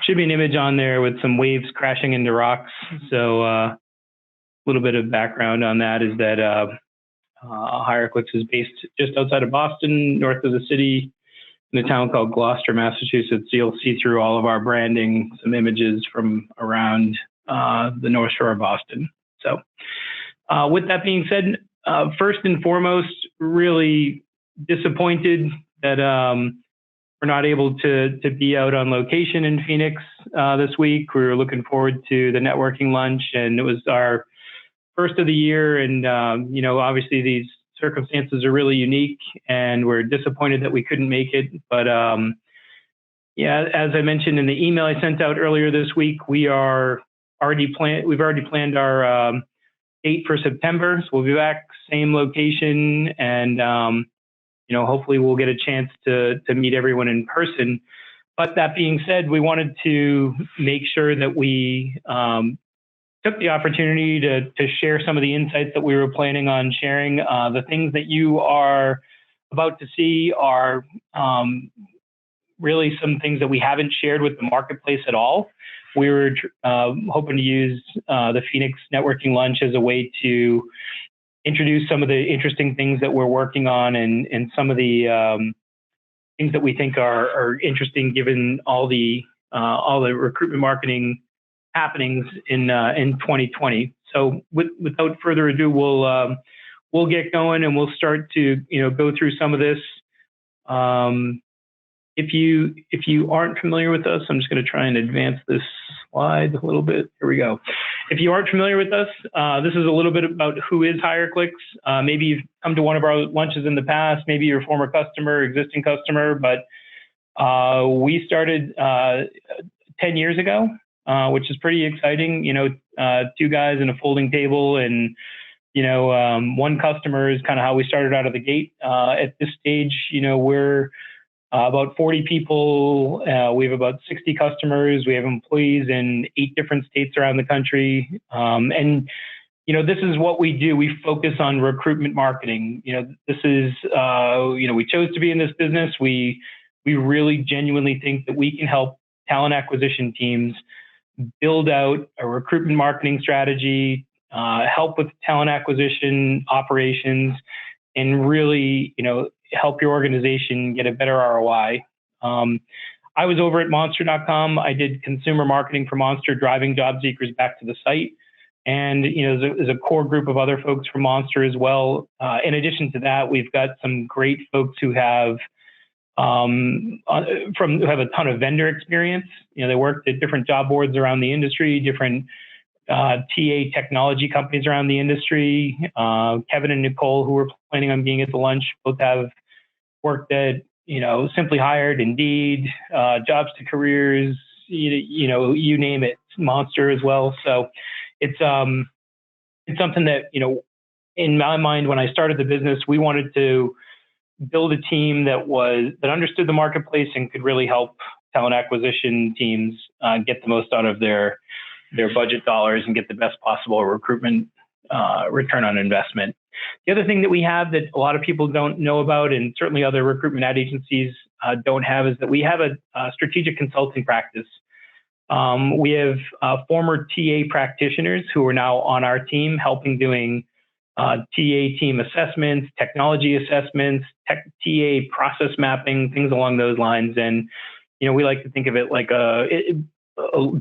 should be an image on there with some waves crashing into rocks. So a little bit of background on that is that HireClix is based just outside of Boston, north of the city, in a town called Gloucester, Massachusetts. You'll see through all of our branding some images from around the North Shore of Boston. So with that being said, first and foremost, really disappointed that we're not able to be out on location in Phoenix this week. We were looking forward to the networking lunch, and it was our first of the year. And, obviously these circumstances are really unique, and we're disappointed that we couldn't make it. But as I mentioned in the email I sent out earlier this week, we've already planned our date for September. So we'll be back, same location, and hopefully we'll get a chance to meet everyone in person. But that being said, we wanted to make sure that we took the opportunity to share some of the insights that we were planning on sharing. The things that you are about to see are really some things that we haven't shared with the marketplace at all. We were hoping to use the Phoenix Networking Lunch as a way to introduce some of the interesting things that we're working on, and some of the things that we think are interesting given all the recruitment marketing happenings in 2020. So without further ado, we'll get going, and we'll start to go through some of this. If you aren't familiar with us, I'm just going to try and advance this slide a little bit. Here we go. If you aren't familiar with us, this is a little bit about who is HireClix. Maybe you've come to one of our lunches in the past. Maybe you're a former customer, existing customer, but we started 10 years ago, which is pretty exciting. Two guys and a folding table, and one customer is kind of how we started out of the gate. At this stage, we're about 40 people. We have about 60 customers. We have employees in 8 different states around the country. And this is what we do. We focus on recruitment marketing. This is, we chose to be in this business. We really genuinely think that we can help talent acquisition teams build out a recruitment marketing strategy, help with talent acquisition operations, and really, help your organization get a better ROI. I was over at Monster.com. I did consumer marketing for Monster, driving job seekers back to the site. And, there's a core group of other folks from Monster as well. In addition to that, we've got some great folks who have a ton of vendor experience. They worked at different job boards around the industry, different TA technology companies around the industry. Kevin and Nicole, who were planning on being at the lunch, both have worked at, Simply Hired, Indeed, Jobs to Careers, you name it, Monster as well. So it's something that, in my mind, when I started the business, we wanted to build a team that understood the marketplace and could really help talent acquisition teams get the most out of their budget dollars and get the best possible recruitment return on investment. The other thing that we have that a lot of people don't know about, and certainly other recruitment ad agencies don't have, is that we have a strategic consulting practice. We have former TA practitioners who are now on our team helping doing TA team assessments, technology assessments, TA process mapping, things along those lines. And, we like to think of it like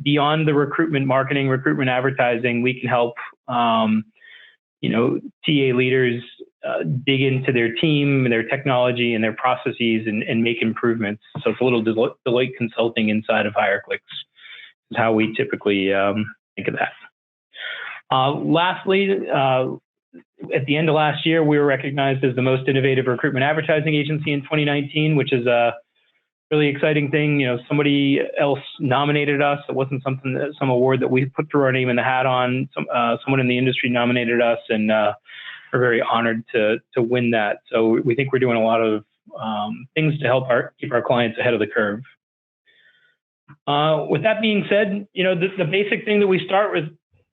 beyond the recruitment marketing, recruitment advertising, we can help, TA leaders dig into their team and their technology and their processes and make improvements. So it's a little Deloitte consulting inside of HireClix is how we typically think of that. Lastly, at the end of last year, we were recognized as the most innovative recruitment advertising agency in 2019, which is a really exciting thing. Somebody else nominated us. It wasn't some award that we put through our name in the hat on. Someone in the industry nominated us, and we're very honored to win that. So we think we're doing a lot of things to help keep our clients ahead of the curve. With that being said, the basic thing that we start with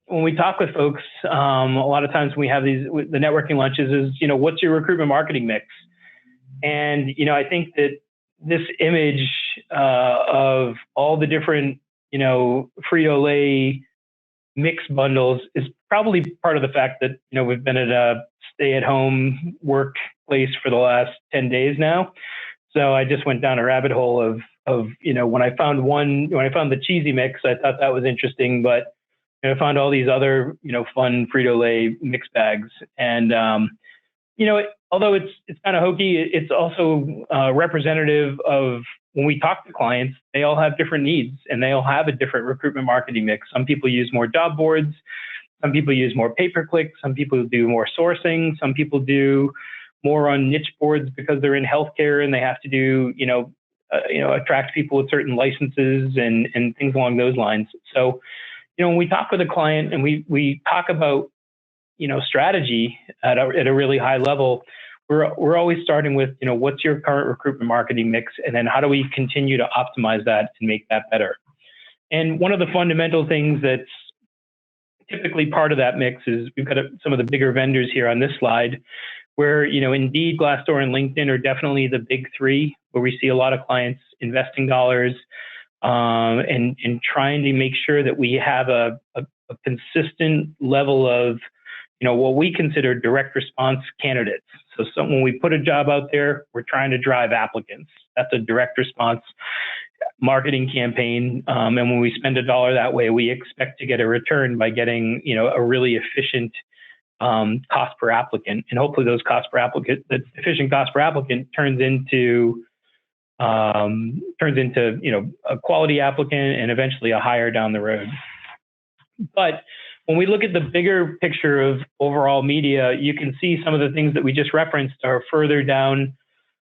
when we talk with folks, a lot of times when we have the networking lunches is, what's your recruitment marketing mix? And, I think that this image of all the different Frito-Lay mix bundles is probably part of the fact that, we've been at a stay-at-home workplace for the last 10 days now. So I just went down a rabbit hole of when I found the cheesy mix, I thought that was interesting, but I found all these other, fun Frito-Lay mix bags. And, although it's kind of hokey, it's also representative of when we talk to clients, they all have different needs and they all have a different recruitment marketing mix. Some people use more job boards. Some people use more pay-per-click. Some people do more sourcing. Some people do more on niche boards because they're in healthcare and they have to do, attract people with certain licenses and things along those lines. So, when we talk with a client and we talk about, strategy at a really high level, we're always starting with, what's your current recruitment marketing mix? And then how do we continue to optimize that and make that better? And one of the fundamental things that's typically part of that mix is we've got some of the bigger vendors here on this slide where, Indeed, Glassdoor, and LinkedIn are definitely the big three where we see a lot of clients investing dollars and trying to make sure that we have a consistent level of, what we consider direct response candidates. So when we put a job out there, we're trying to drive applicants. That's a direct response marketing campaign. And when we spend $1 that way, we expect to get a return by getting, a really efficient cost per applicant. And hopefully the efficient cost per applicant turns into, a quality applicant and eventually a hire down the road. But when we look at the bigger picture of overall media, you can see some of the things that we just referenced are further down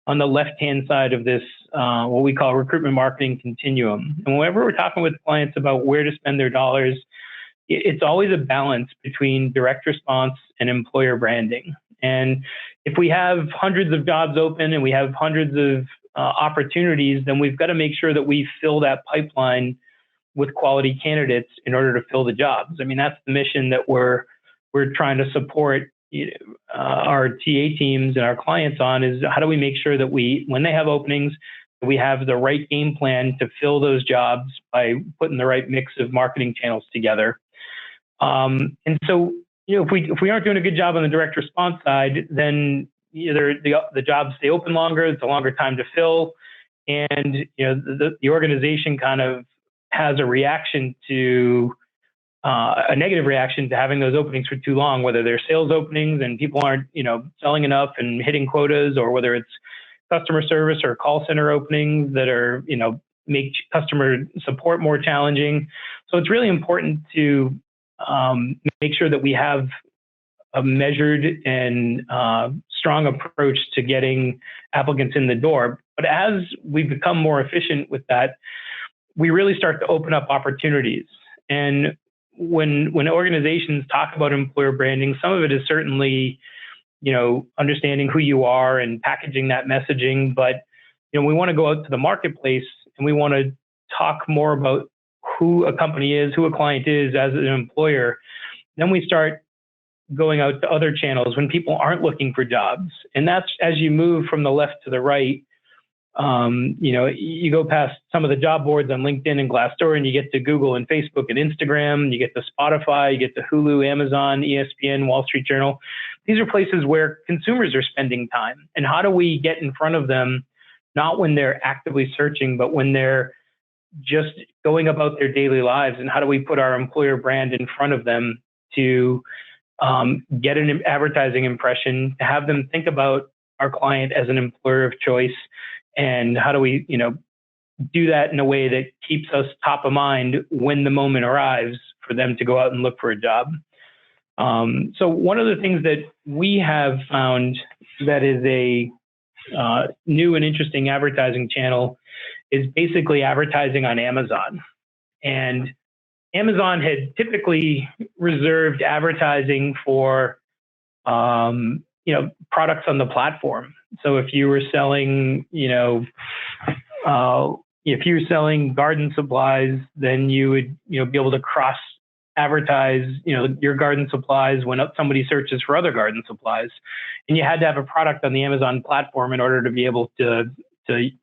on the left-hand side of this, what we call recruitment marketing continuum. And whenever we're talking with clients about where to spend their dollars, it's always a balance between direct response and employer branding. And if we have hundreds of jobs open and we have hundreds of opportunities, then we've got to make sure that we fill that pipeline with quality candidates in order to fill the jobs. I mean, that's the mission that we're trying to support our TA teams and our clients on, is how do we make sure that when they have openings, we have the right game plan to fill those jobs by putting the right mix of marketing channels together. And so, if we aren't doing a good job on the direct response side, then either the jobs stay open longer, it's a longer time to fill, and the organization kind of has a reaction to a negative reaction to having those openings for too long, whether they're sales openings and people aren't, selling enough and hitting quotas, or whether it's customer service or call center openings that are, make customer support more challenging. So it's really important to make sure that we have a measured and strong approach to getting applicants in the door. But as we become more efficient with that, we really start to open up opportunities. And when organizations talk about employer branding, some of it is certainly, understanding who you are and packaging that messaging. But, we want to go out to the marketplace and we want to talk more about who a company is, who a client is as an employer. Then we start going out to other channels when people aren't looking for jobs. And that's as you move from the left to the right. You go past some of the job boards on LinkedIn and Glassdoor, and you get to Google and Facebook and Instagram, you get to Spotify, you get to Hulu, Amazon, ESPN, Wall Street Journal. These are places where consumers are spending time. And how do we get in front of them, not when they're actively searching, but when they're just going about their daily lives? And how do we put our employer brand in front of them to get an advertising impression, to have them think about our client as an employer of choice? And how do we, do that in a way that keeps us top of mind when the moment arrives for them to go out and look for a job? So one of the things that we have found that is a new and interesting advertising channel is basically advertising on Amazon. And Amazon had typically reserved advertising for, products on the platform. So if you were selling, garden supplies, then you would, be able to cross advertise, your garden supplies when somebody searches for other garden supplies. And you had to have a product on the Amazon platform in order to be able to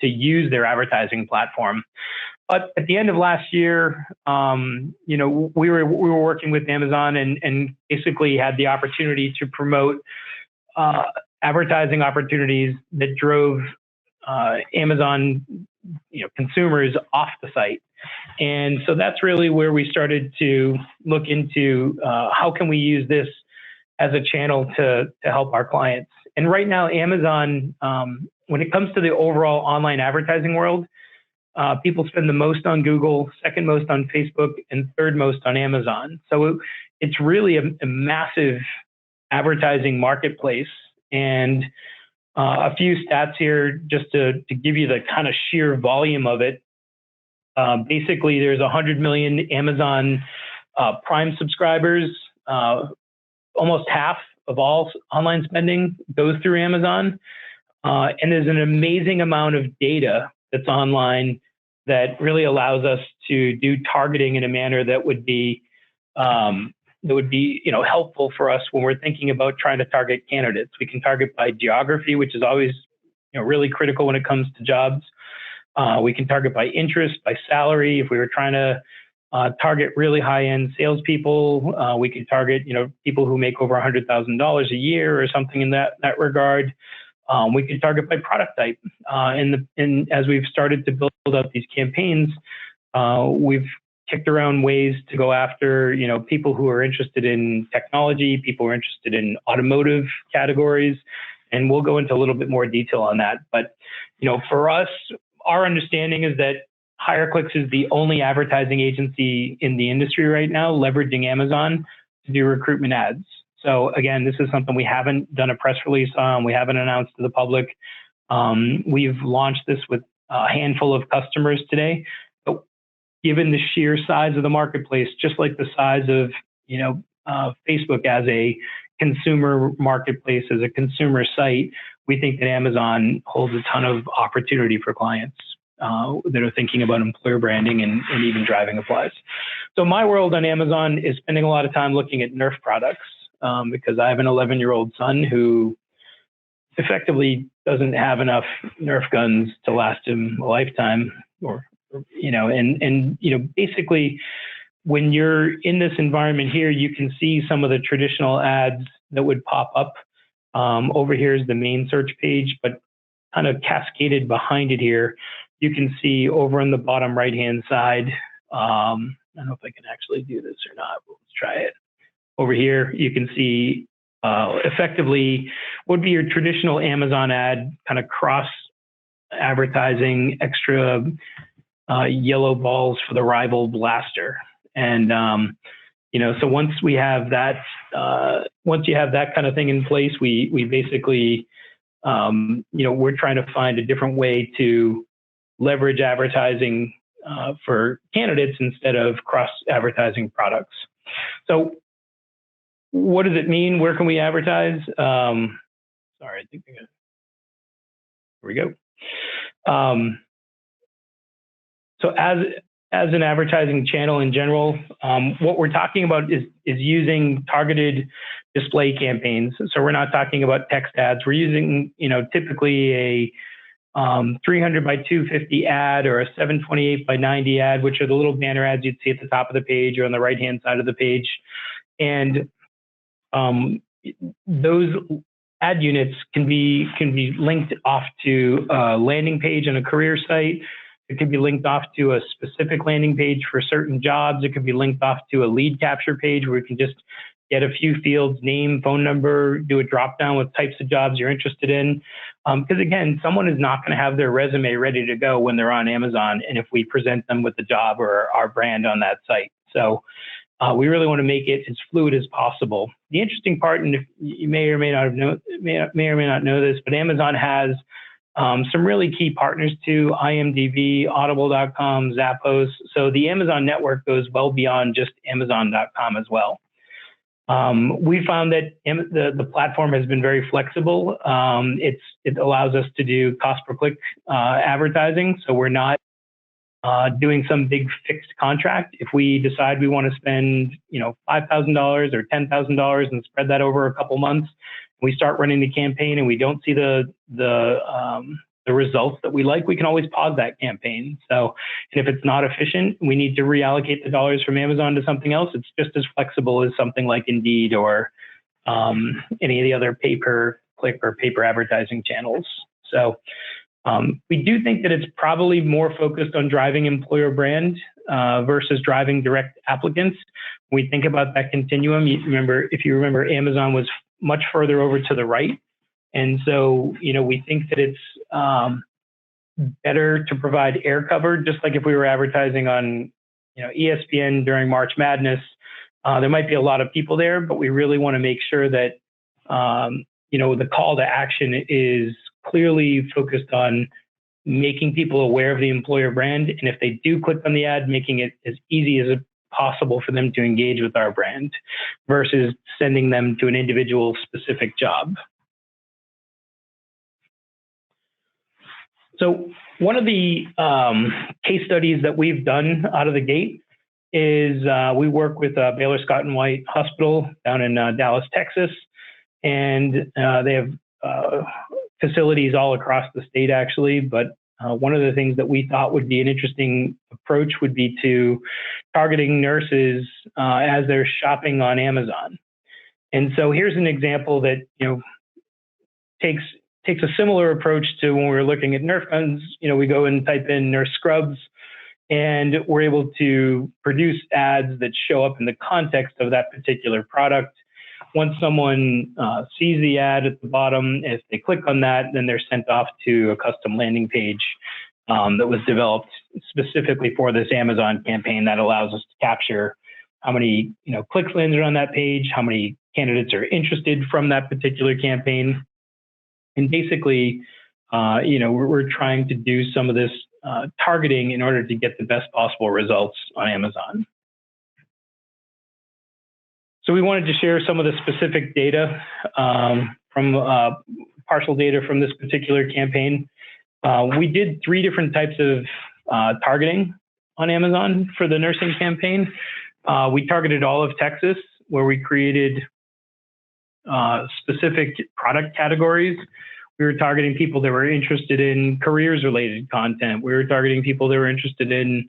use their advertising platform. But at the end of last year, we were working with Amazon and basically had the opportunity to promote advertising opportunities that drove Amazon consumers off the site. And so that's really where we started to look into how can we use this as a channel to help our clients. And right now, Amazon, when it comes to the overall online advertising world, people spend the most on Google, second most on Facebook, and third most on Amazon. So it's really a massive advertising marketplace. And a few stats here just to give you the kind of sheer volume of it. Basically, there's 100 million Amazon Prime subscribers. Almost half of all online spending goes through Amazon. And there's an amazing amount of data that's online that really allows us to do targeting in a manner that would be helpful for us when we're thinking about trying to target candidates. We can target by geography, which is always really critical when it comes to jobs. We can target by interest, by salary. If we were trying to target really high-end salespeople, we could target people who make over $100,000 a year or something in that regard. We can target by product type. And as we've started to build up these campaigns, we've kicked around ways to go after, people who are interested in technology, people who are interested in automotive categories, and we'll go into a little bit more detail on that. But, for us, our understanding is that HireClix is the only advertising agency in the industry right now leveraging Amazon to do recruitment ads. So again, this is something we haven't done a press release on. We haven't announced to the public. We've launched this with a handful of customers today. But given the sheer size of the marketplace, just like the size of Facebook as a consumer marketplace, as a consumer site, we think that Amazon holds a ton of opportunity for clients that are thinking about employer branding and even driving applies. So my world on Amazon is spending a lot of time looking at Nerf products because I have an 11-year-old son who effectively doesn't have enough Nerf guns to last him a lifetime, basically when you're in this environment here, you can see some of the traditional ads that would pop up. Over here is the main search page, but kind of cascaded behind it here, you can see over on the bottom right-hand side, I don't know if I can actually do this or not, but let's try it. Over here, you can see effectively would be your traditional Amazon ad, kind of cross advertising, extra yellow balls for the rival blaster. And, so once we have that, once you have that kind of thing in place, we basically, we're trying to find a different way to leverage advertising for candidates instead of cross advertising products. So what does it mean? Where can we advertise? Sorry, I think here we go. So as an advertising channel in general, what we're talking about is using targeted display campaigns. So we're not talking about text ads. We're using, typically a 300 by 250 ad or a 728 by 90 ad, which are the little banner ads you'd see at the top of the page or on the right-hand side of the page. And those ad units can be linked off to a landing page on a career site. It could be linked off to a specific landing page for certain jobs. It could be linked off to a lead capture page where you can just get a few fields, name, phone number, do a drop down with types of jobs you're interested in. Because again, someone is not going to have their resume ready to go when they're on Amazon, and if we present them with the job or our brand on that site. So we really want to make it as fluid as possible. The interesting part, and if you may or may not know this, but Amazon has some really key partners too: IMDb, Audible.com, Zappos. So the Amazon network goes well beyond just Amazon.com as well. We found that the platform has been very flexible. It allows us to do cost per click advertising. So we're not doing some big fixed contract. If we decide we want to spend, $5,000 or $10,000 and spread that over a couple months, we start running the campaign and we don't see the the results that we like, we can always pause that campaign. So, and if it's not efficient, we need to reallocate the dollars from Amazon to something else. It's just as flexible as something like Indeed or any of the other pay-per-click or paper advertising channels. So we do think that it's probably more focused on driving employer brand versus driving direct applicants. When we think about that continuum, if you remember, Amazon was much further over to the right. And so, we think that it's better to provide air cover, just like if we were advertising on, ESPN during March Madness. There might be a lot of people there, but we really want to make sure that, the call to action is clearly focused on making people aware of the employer brand. And if they do click on the ad, making it as easy as possible for them to engage with our brand versus sending them to an individual specific job. So one of the case studies that we've done out of the gate is we work with Baylor Scott and White Hospital down in Dallas, Texas, and they have facilities all across the state, actually. But one of the things that we thought would be an interesting approach would be to targeting nurses as they're shopping on Amazon. And so here's an example that takes a similar approach to when we were looking at Nerf guns. We go and type in nurse scrubs, and we're able to produce ads that show up in the context of that particular product. Once someone sees the ad at the bottom, if they click on that, then they're sent off to a custom landing page that was developed specifically for this Amazon campaign that allows us to capture how many clicks landed on that page, how many candidates are interested from that particular campaign. And basically, we're trying to do some of this targeting in order to get the best possible results on Amazon. So we wanted to share some of the specific data from partial data from this particular campaign. We did 3 different types of targeting on Amazon for the nursing campaign. We targeted all of Texas, where we created specific product categories. We were targeting people that were interested in careers-related content. We were targeting people that were interested in,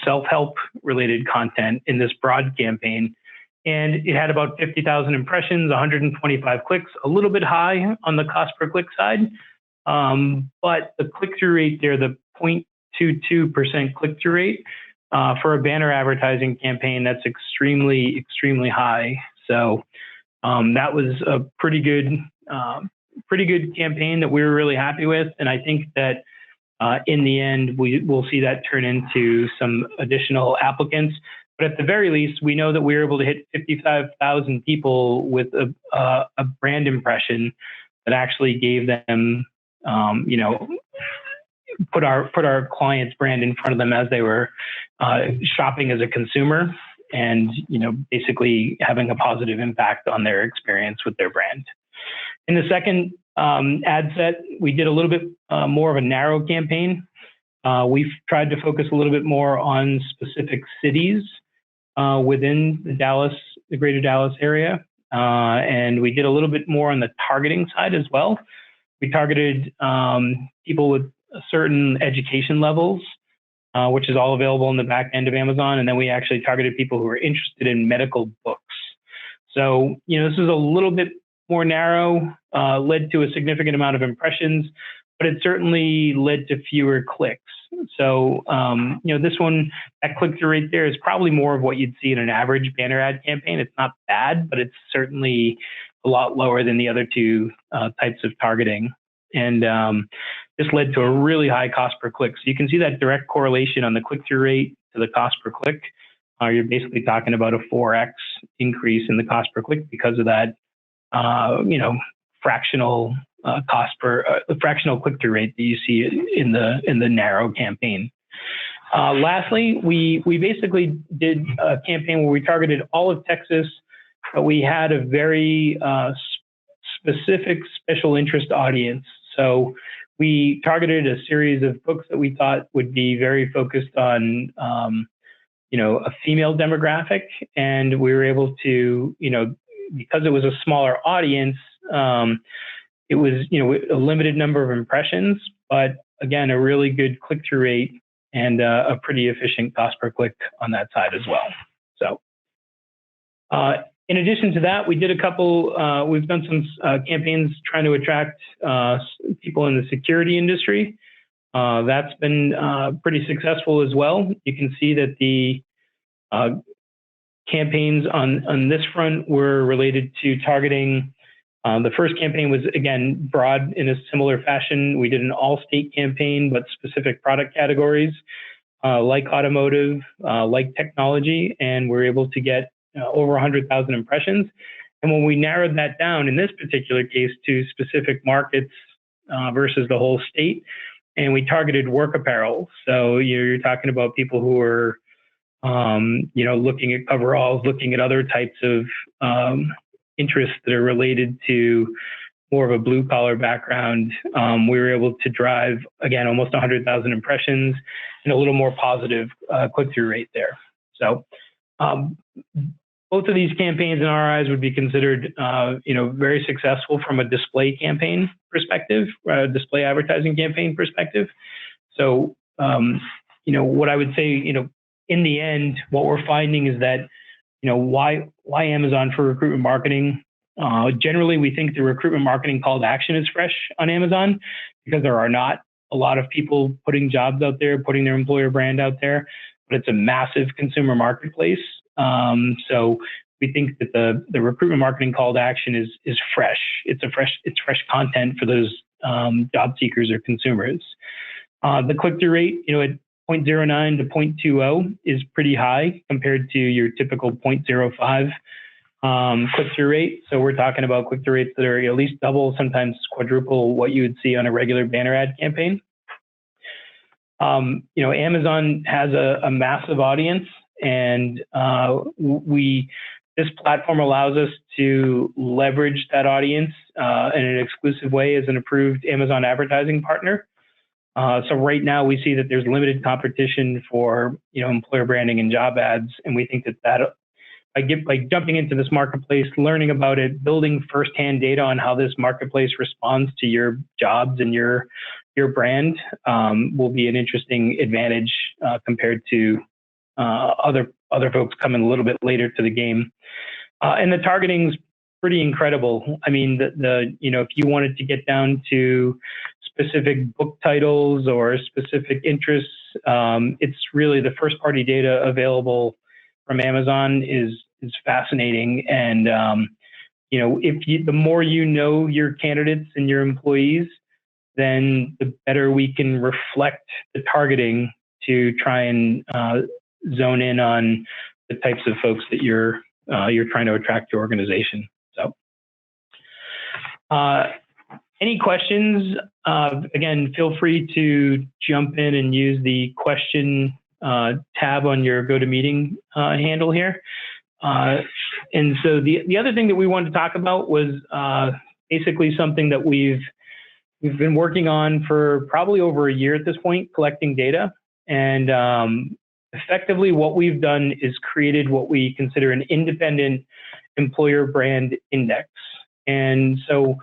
self-help related content in this broad campaign. And it had about 50,000 impressions, 125 clicks, a little bit high on the cost per click side. But the click-through rate there, the 0.22% click-through rate for a banner advertising campaign, that's extremely, extremely high. So that was a pretty good campaign that we were really happy with. And I think that in the end, we'll see that turn into some additional applicants. But at the very least, we know that we were able to hit 55,000 people with a brand impression that actually gave them, put our client's brand in front of them as they were shopping as a consumer, and basically having a positive impact on their experience with their brand. In the second ad set, we did a little bit more of a narrow campaign. We've tried to focus a little bit more on specific cities within the greater Dallas area. And we did a little bit more on the targeting side as well. We targeted people with certain education levels, which is all available in the back end of Amazon. And then we actually targeted people who are interested in medical books. So, this is a little bit more narrow, led to a significant amount of impressions, but it certainly led to fewer clicks. So, this one, that click-through rate there is probably more of what you'd see in an average banner ad campaign. It's not bad, but it's certainly a lot lower than the other 2 types of targeting. And this led to a really high cost per click. So you can see that direct correlation on the click-through rate to the cost per click. You're basically talking about a 4x increase in the cost per click because of that, fractional fractional click-through rate that you see in the narrow campaign. Lastly, we basically did a campaign where we targeted all of Texas, but we had a very specific special interest audience. So we targeted a series of books that we thought would be very focused on, a female demographic, and we were able to, because it was a smaller audience, it was, a limited number of impressions, but again, a really good click-through rate and a pretty efficient cost per click on that side as well. So in addition to that, we did we've done some campaigns trying to attract people in the security industry. That's been pretty successful as well. You can see that the campaigns on this front were related to targeting. The first campaign was, again, broad in a similar fashion. We did an all-state campaign, but specific product categories like automotive, like technology, and we're able to get over 100,000 impressions. And when we narrowed that down in this particular case to specific markets versus the whole state, and we targeted work apparel. So you're talking about people who are, looking at coveralls, looking at other types of interests that are related to more of a blue collar background. We were able to drive, again, almost 100,000 impressions and a little more positive click-through rate there. So both of these campaigns in our eyes would be considered, very successful from a display campaign perspective, display advertising campaign perspective. So, what I would say, in the end, what we're finding is that, why Amazon for recruitment marketing? Generally, we think the recruitment marketing call to action is fresh on Amazon because there are not a lot of people putting jobs out there, putting their employer brand out there, but it's a massive consumer marketplace. So we think that the recruitment marketing call to action is fresh. It's fresh content for those job seekers or consumers. The click-through rate, at 0.09 to 0.20 is pretty high compared to your typical 0.05 click-through rate. So we're talking about click-through rates that are at least double, sometimes quadruple what you would see on a regular banner ad campaign. Amazon has a massive audience, and this platform allows us to leverage that audience in an exclusive way as an approved Amazon advertising partner. So right now we see that there's limited competition for employer branding and job ads, and we think that by jumping into this marketplace, learning about it, building firsthand data on how this marketplace responds to your jobs and your brand will be an interesting advantage compared to other folks coming a little bit later to the game. And the targeting's pretty incredible. I mean, if you wanted to get down to specific book titles or specific interests, it's really the first party data available from Amazon is fascinating. And, the more your candidates and your employees, then the better we can reflect the targeting to try and zone in on the types of folks that you're trying to attract to your organization. So, any questions? Again, feel free to jump in and use the question tab on your GoToMeeting handle here. And so the other thing that we wanted to talk about was basically something that we've been working on for probably over a year at this point, collecting data. And effectively what we've done is created what we consider an independent employer brand index. And so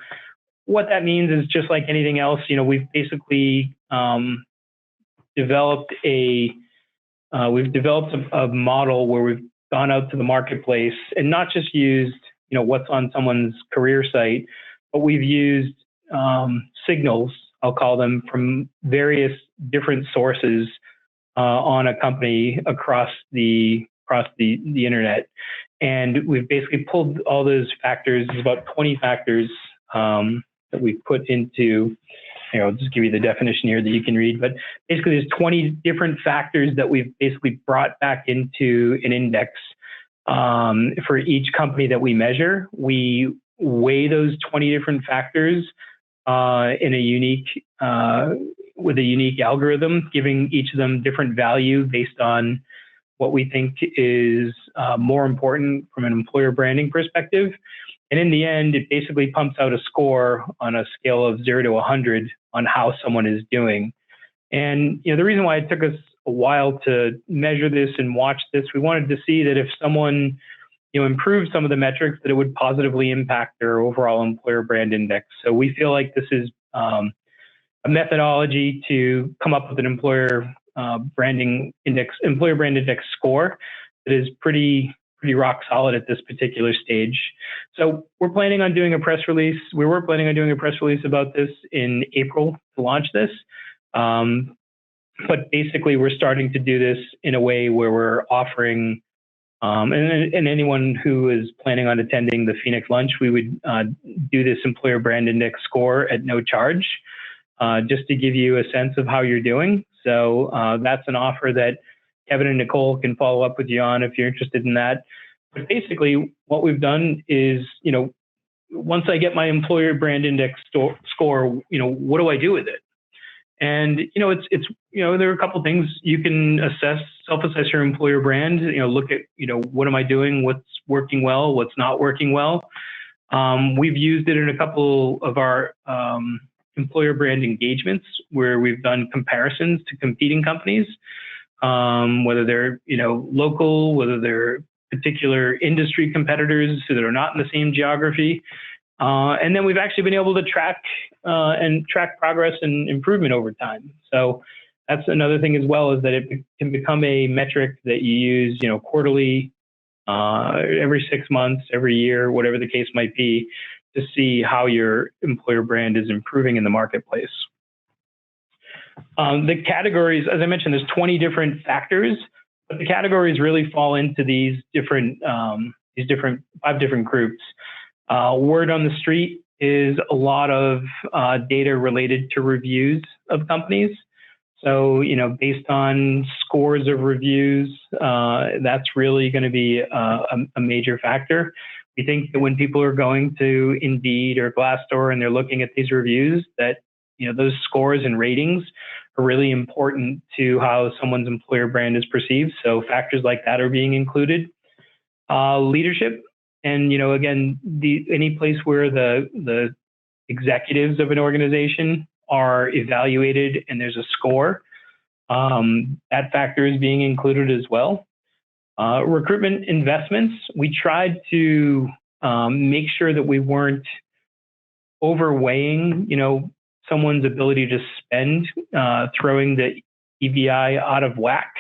what that means is just like anything else, we've basically developed a model where we've gone out to the marketplace and not just used, what's on someone's career site, but we've used signals, I'll call them, from various different sources on a company across the internet. And we've basically pulled all those factors. There's about 20 factors that we've put into, I'll just give you the definition here that you can read, but basically there's 20 different factors that we've basically brought back into an index for each company that we measure. We weigh those 20 different factors in a unique, with a unique algorithm, giving each of them different value based on what we think is more important from an employer branding perspective. And in the end, it basically pumps out a score on a scale of 0 to 100 on how someone is doing. And the reason why it took us a while to measure this and watch this, we wanted to see that if someone improve some of the metrics that it would positively impact their overall employer brand index. So we feel like this is a methodology to come up with an employer brand index score that is pretty rock solid at this particular stage. So we're planning on doing a press release. We were planning on doing a press release about this in April to launch this. But basically, we're starting to do this in a way where we're offering, and anyone who is planning on attending the Phoenix lunch, we would do this employer brand index score at no charge, just to give you a sense of how you're doing. So that's an offer that Kevin and Nicole can follow up with you on if you're interested in that. But basically, what we've done is, once I get my employer brand index score, what do I do with it? And, it's there are a couple of things you can self-assess your employer brand, look at, what am I doing? What's working well? What's not working well? We've used it in a couple of our employer brand engagements where we've done comparisons to competing companies, whether they're, local, whether they're particular industry competitors that are not in the same geography. And then we've actually been able to track progress and improvement over time. So that's another thing as well, is that it can become a metric that you use, quarterly, every 6 months, every year, whatever the case might be, to see how your employer brand is improving in the marketplace. The categories, as I mentioned, there's 20 different factors, but the categories really fall into these 5 different groups. Word on the street is a lot of data related to reviews of companies. So, based on scores of reviews, that's really going to be a major factor. We think that when people are going to Indeed or Glassdoor and they're looking at these reviews, that those scores and ratings are really important to how someone's employer brand is perceived. So factors like that are being included. Leadership, and again, any place where the executives of an organization are evaluated and there's a score, that factor is being included as well. Recruitment investments, we tried to make sure that we weren't overweighing, someone's ability to spend, throwing the EVI out of whack.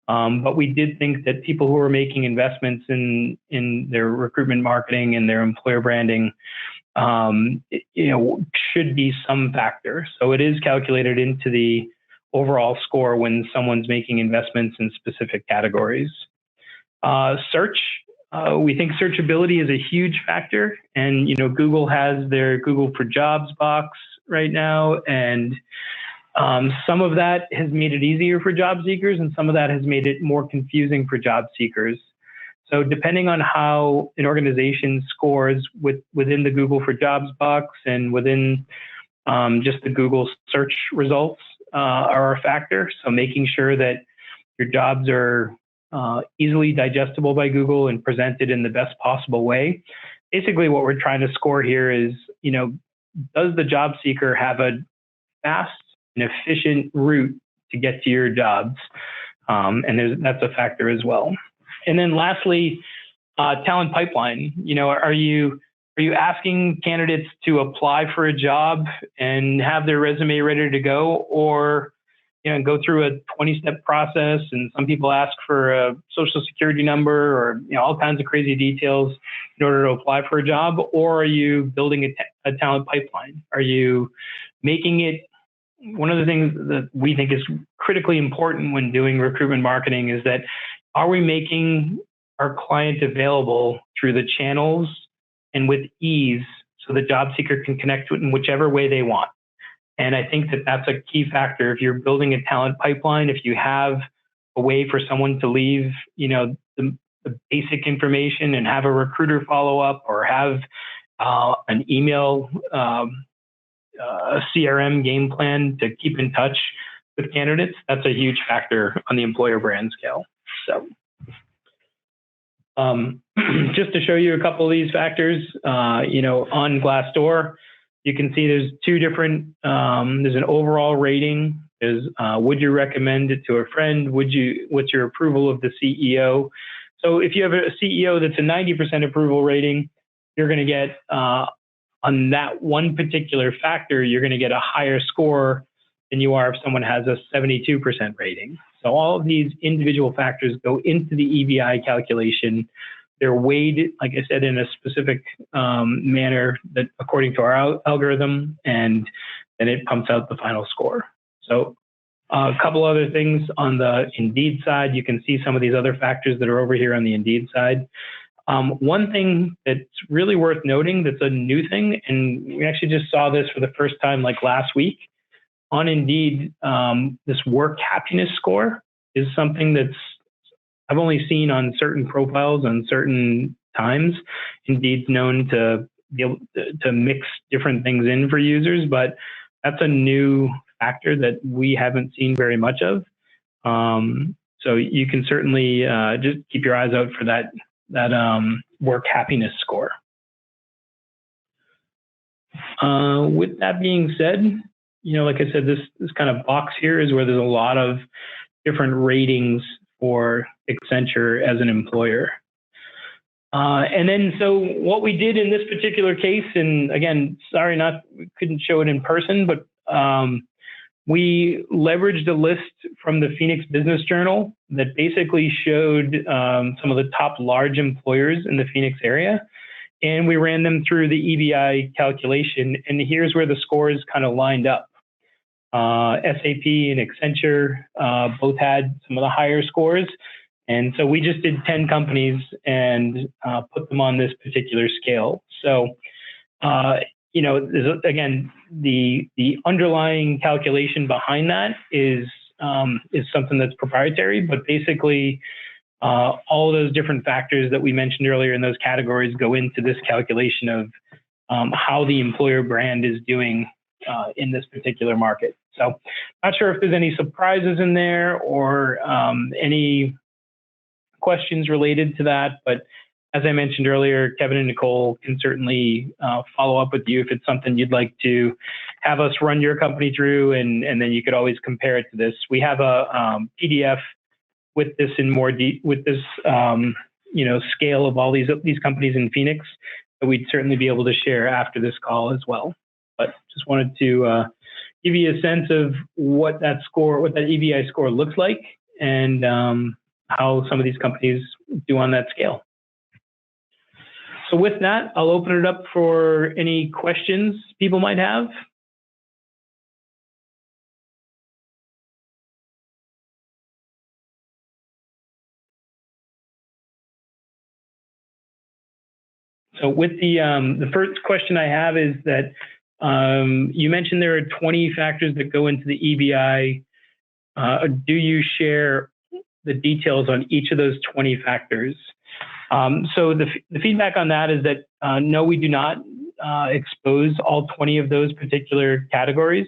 But we did think that people who are making investments in their recruitment marketing and their employer branding, should be some factor. So it is calculated into the overall score when someone's making investments in specific categories. Search, we think searchability is a huge factor, and Google has their Google for Jobs box right now, and some of that has made it easier for job seekers, and some of that has made it more confusing for job seekers. So depending on how an organization scores within the Google for Jobs box and within just the Google search results are a factor. So making sure that your jobs are easily digestible by Google and presented in the best possible way. Basically, what we're trying to score here is, does the job seeker have a fast and efficient route to get to your jobs? And that's a factor as well. And then lastly, talent pipeline. Are you asking candidates to apply for a job and have their resume ready to go, or go through a 20-step process, and some people ask for a social security number or all kinds of crazy details in order to apply for a job? Or are you building a talent pipeline? Are you making it? One of the things that we think is critically important when doing recruitment marketing is that, are we making our client available through the channels and with ease so the job seeker can connect with it in whichever way they want? And I think that that's a key factor. If you're building a talent pipeline, if you have a way for someone to leave, the basic information and have a recruiter follow up, or have an email, a CRM game plan to keep in touch with candidates, that's a huge factor on the employer brand scale. So just to show you a couple of these factors, on Glassdoor, you can see there's 2 different, there's an overall rating. There's would you recommend it to a friend? What's your approval of the CEO? So if you have a CEO that's a 90% approval rating, you're going to get, on that one particular factor, you're going to get a higher score than you are if someone has a 72% rating. So all of these individual factors go into the EBI calculation. They're weighed, like I said, in a specific manner that according to our algorithm, and then it pumps out the final score. So a couple other things on the Indeed side. You can see some of these other factors that are over here on the Indeed side. One thing that's really worth noting that's a new thing, and we actually just saw this for the first time like last week, on Indeed, this work happiness score is something that's I've only seen on certain profiles on certain times. Indeed's known to be able to mix different things in for users, but that's a new factor that we haven't seen very much of. So you can certainly just keep your eyes out for that work happiness score. With that being said, like I said, this kind of box here is where there's a lot of different ratings for Accenture as an employer. And then, so what we did in this particular case, and again, sorry, we couldn't show it in person, but we leveraged a list from the Phoenix Business Journal that basically showed some of the top large employers in the Phoenix area. And we ran them through the EBI calculation. And here's where the scores kind of lined up. SAP and Accenture both had some of the higher scores. And so we just did 10 companies and put them on this particular scale. So, again, the underlying calculation behind that is something that's proprietary, but basically all of those different factors that we mentioned earlier in those categories go into this calculation of how the employer brand is doing in this particular market. So not sure if there's any surprises in there or any questions related to that, but as I mentioned earlier, Kevin and Nicole can certainly follow up with you if it's something you'd like to have us run your company through, and then you could always compare it to this. We have a PDF with this scale of all these companies in Phoenix that we'd certainly be able to share after this call as well. But just wanted to give you a sense of what that EBI score looks like, and how some of these companies do on that scale. So with that, I'll open it up for any questions people might have. So with the first question I have is that you mentioned there are 20 factors that go into the EBI. Do you share the details on each of those 20 factors? So the feedback on that is that no, we do not expose all 20 of those particular categories.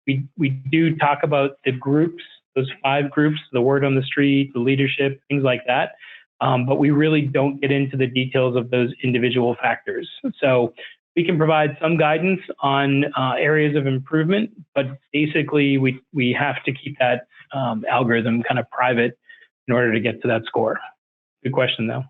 We do talk about the groups, those 5 groups, the word on the street, the leadership, things like that. But we really don't get into the details of those individual factors. So we can provide some guidance on areas of improvement, but basically we have to keep that algorithm kind of private in order to get to that score. Good question, though.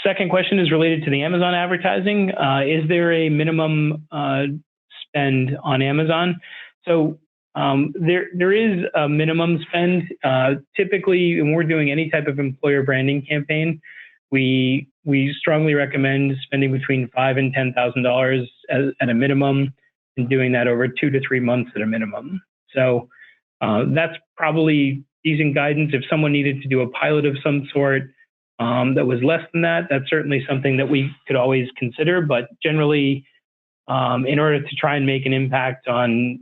Second question is related to the Amazon advertising. Is there a minimum spend on Amazon? So there is a minimum spend. Typically, when we're doing any type of employer branding campaign, we strongly recommend spending between $5,000 and $10,000 at a minimum, and doing that over 2 to 3 months at a minimum. So that's probably decent guidance. If someone needed to do a pilot of some sort that was less than that, that's certainly something that we could always consider. But generally, in order to try and make an impact on,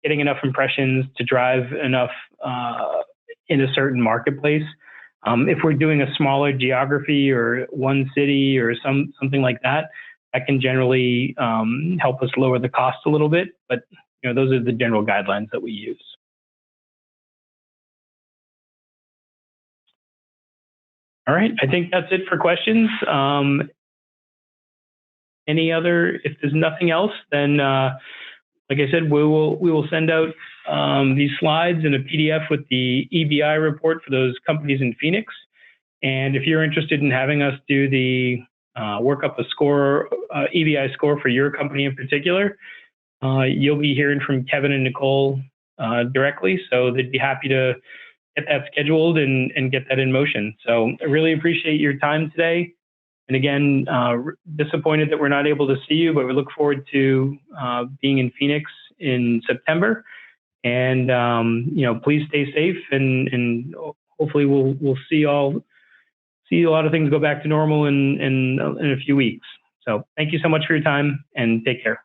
getting enough impressions to drive enough in a certain marketplace, if we're doing a smaller geography or one city or something like that, that can generally help us lower the cost a little bit. But those are the general guidelines that we use. All right, I think that's it for questions. If there's nothing else, then like I said, we will send out these slides and a PDF with the EBI report for those companies in Phoenix. And if you're interested in having us do the work up a score, EBI score for your company in particular, you'll be hearing from Kevin and Nicole directly. So they'd be happy to get that scheduled and get that in motion. So I really appreciate your time today. And again, disappointed that we're not able to see you, but we look forward to being in Phoenix in September. And please stay safe, and hopefully we'll see a lot of things go back to normal in a few weeks. So thank you so much for your time, and take care.